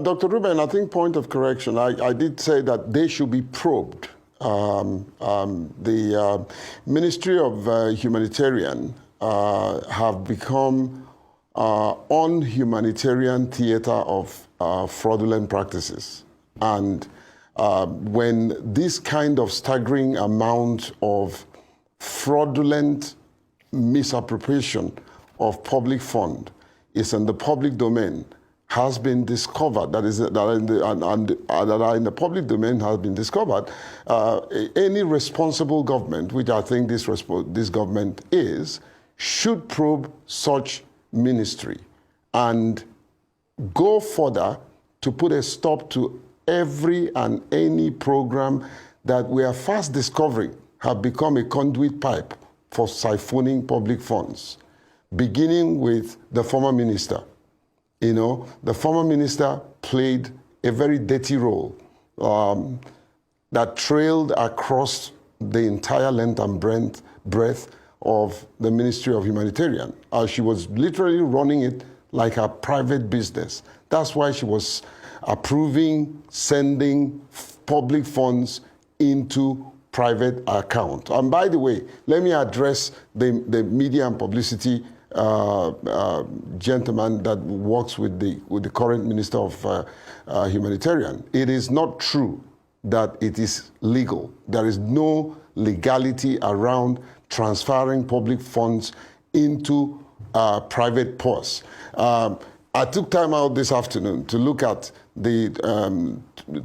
Dr. Ruben, I think point of correction, I did say that they should be probed. The Ministry of Humanitarian have become unhumanitarian theater of fraudulent practices. And when this kind of staggering amount of fraudulent misappropriation of public fund is in the public domain, has been discovered, that are in the public domain has been discovered, any responsible government, which I think this government is, should probe such ministry and go further to put a stop to every and any program that we are fast discovering have become a conduit pipe for siphoning public funds, beginning with the former minister. You know, the former minister played a very dirty role that trailed across the entire length and breadth of the Ministry of Humanitarian. She was literally running it like a private business. That's why she was approving sending public funds into private account. And by the way, let me address the media and publicity gentleman that works with the current Minister of Humanitarian. It is not true that it is legal. There is no legality around transferring public funds into private purse. I took time out this afternoon to look at the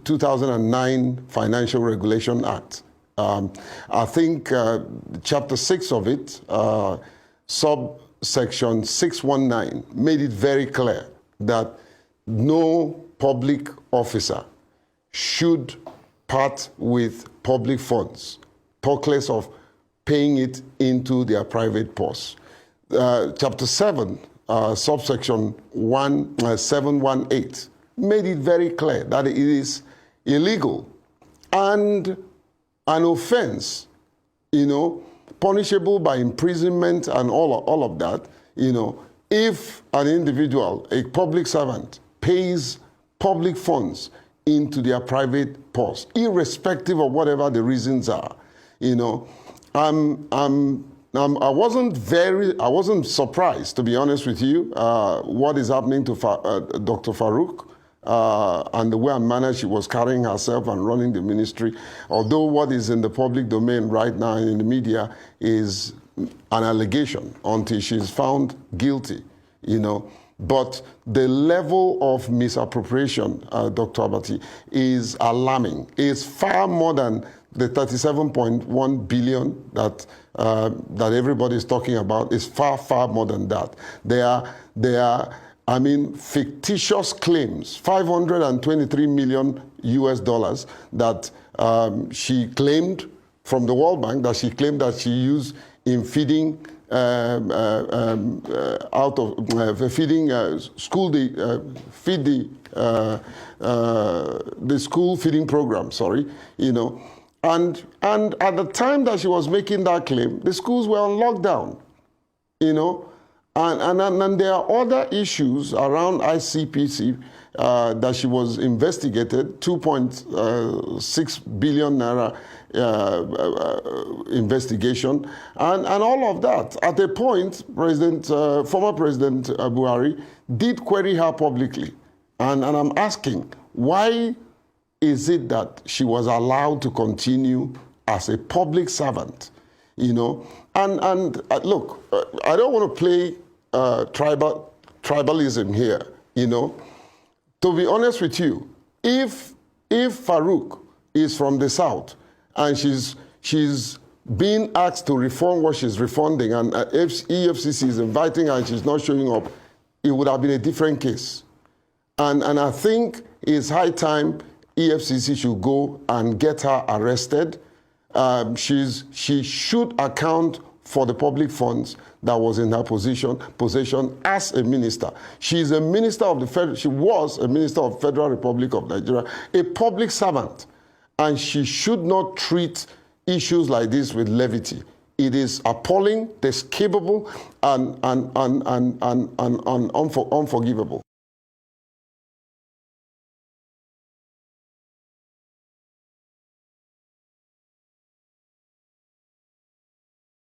2009 Financial Regulation Act. I think Chapter 6 of it, Subsection 619, made it very clear that no public officer should part with public funds, talk less of paying it into their private purse. Chapter 7, Subsection 718, made it very clear that it is illegal and an offense, you know, punishable by imprisonment and all of that, you know, if an individual, a public servant, pays public funds into their private purse, irrespective of whatever the reasons are, you know. I wasn't surprised, to be honest with you, what is happening to Dr. Farouk. And the way and manner she was carrying herself and running the ministry, although what is in the public domain right now in the media is an allegation until she's found guilty, you know. But the level of misappropriation, Dr. Abati, is alarming. It's far more than the 37.1 billion that everybody is talking about. Is far, far more than that. They are I mean, fictitious claims, $523 million US that she claimed from the World Bank, that she claimed that she used in feeding the school feeding program. Sorry, you know, and at the time that she was making that claim, the schools were on lockdown, you know. And there are other issues around ICPC that she was investigated, 2.6 billion naira investigation, and all of that. At a point, former President Buhari did query her publicly. And I'm asking, why is it that she was allowed to continue as a public servant? You know, and look, I don't want to play tribalism here. You know, to be honest with you, if Farouk is from the South and she's being asked to refund what she's refunding, and EFCC is inviting her and she's not showing up, it would have been a different case. And I think it's high time EFCC should go and get her arrested. She should account for the public funds that was in her possession as a minister. She was a minister of the Federal Republic of Nigeria, a public servant, and she should not treat issues like this with levity. It is appalling, despicable, and unforgivable.